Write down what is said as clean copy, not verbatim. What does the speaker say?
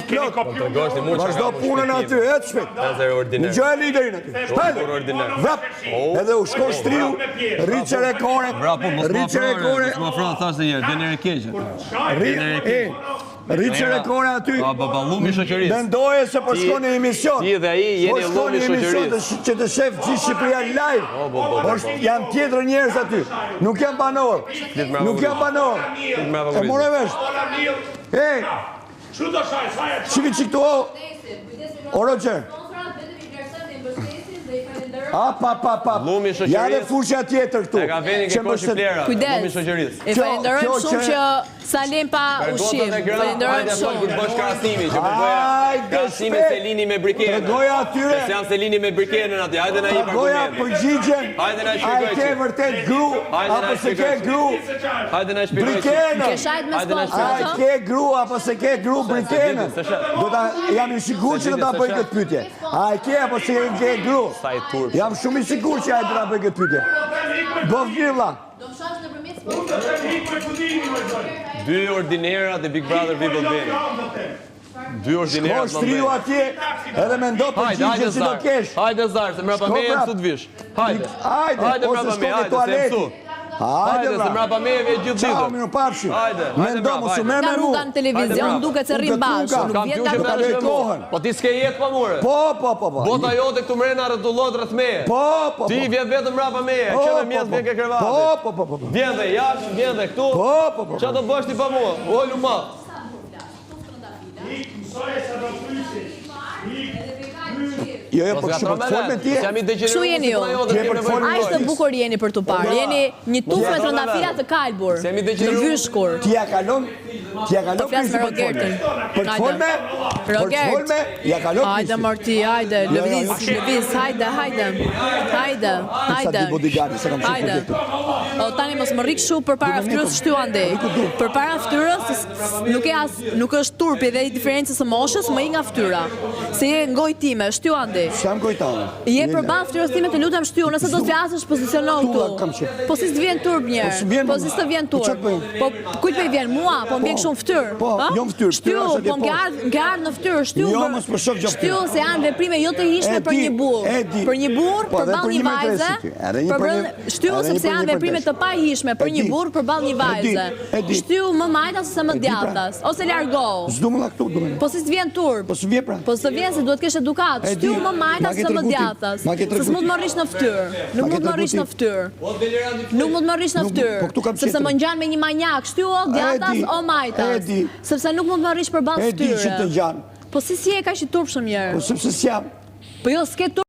plot. Vazhdo punën aty, ecë shpejt. Në gjë e liderin aty. Shpejt. Vrap. Edhe u shko shtriu, rritë rekore. Rritë rekore. Më afro thash një herë, dënë e keqe. Rritë rekore aty. Lumi shoqërisë. Mendoje se po shkon në emision. Ti dhe ai jeni lumi shoqërisë. Që të shef gjithë Shqipëria live. Janë tjetër njerëz aty. Nuk janë banor. Nuk janë banor. E more vesh. Ej. Çivi çikto. O Roger. Lumi shoqërisë. Ja dhe fushja tjetër këtu. E ka vendin ke koshi flera. Lumi shoqërisë. E falenderojmë shumë që Salim pa ushqim. Falenderojmë shumë. Kur bësh krahasimi, që po bëja krahasime Selini me Brikenën. Tregoja atyre. Se janë Selini me Brikenën aty. Hajde na jep Tregoja argumente. përgjigjen. Hajde na A shpjegoj. ke vërtet gru apo se ke gru? Hajde na shpjegoj. Brikenën. Ke shajt me sponsor A ato? ke gru apo se ke gru Brikenën? Do ta jam i sigurt që do ta bëj këtë pyetje. A ke apo se ke gru? Jam shumë i sigurt që ai do ta bëj këtë pyetje. Do villa. Dy ordinerat e Big Brother People Bene. Dy ordinerat më Shtriu atje edhe mendo përgjigjen si do kesh. Hajde Zar, se mrapa me e mësu të vish. Hajde. Hajde mrapa me, hajde, se mësu. Hajde, se mrapa me e vje gjithë Ciao, ditën. mirë pafshim. Hajde, Mendo mos u merr me Nuk mua. kanë televizion, duket se rrim bashkë. Nuk vjen Kam dakord. qenë kohën. Po ti s'ke jetë pa more. Po. Bota jote këtu mrena rretullot rreth meje. Po. Ti vjen vetëm mrapa meje, që në mjes vjen ke krevati. Po. Vjen dhe jashtë, vjen dhe këtu. Po. Çfarë do bësh ti pa mua? Olu ma. Jo, po kështu po fol me ti. Kështu jeni ju. Aq të bukur jeni për tu parë. Jeni një tufë me trëndafila të kalbur. Të vyshkur. Ti ja kalon flas me Rogertin. Për të folme? Rogert. Ja kalon. Hajde Marti, hajde. Lëviz, hajde. Sa di bodyguardi, se kam Hajde. O tani mos më rrik shu përpara fytyrës shty andej. Përpara fytyrës nuk është turpi dhe diferencës së moshës, më i nga fytyra. Se je ngoj time, shty andej. Sham kujtane. Je përballë fytyrës time, të lutem shtyju, nëse do të flasësh poziciono këtu. Po si të vjen turp njerë. Po si të vjen turp. Po kujt më vjen mua, po më vjen kështu në fytyrë. Po, jo në fytyrë. Shtyju, po më ardh në fytyrë, shtyju. Jo, mos po shoh gjë. Shtyju se janë veprime jo të hishme për një burr. Për një burr përballë një vajze. Shtyju sepse janë veprime të pahishme për një burr përballë një vajze. Shtyju më majtas ose më djathtas, ose largohu. S'du më këtu, do më. Po si të vjen turp. Po s'vjen pra. Po s'të vjen se duhet kesh edukat. Shtyju më majtas ose më djathtas. Se s'mund të më rrish në fytyrë. Nuk mund të më rrish në fytyrë. Nuk mund të më rrish në fytyrë. Sepse më ngjan me një manjak. Shtyju o djathtas o majtas. Sepse nuk mund të më rrish përballë fytyrë. Po si e ka që turp shumë mirë? Po sepse s'jam. Po jo, s'ke turp.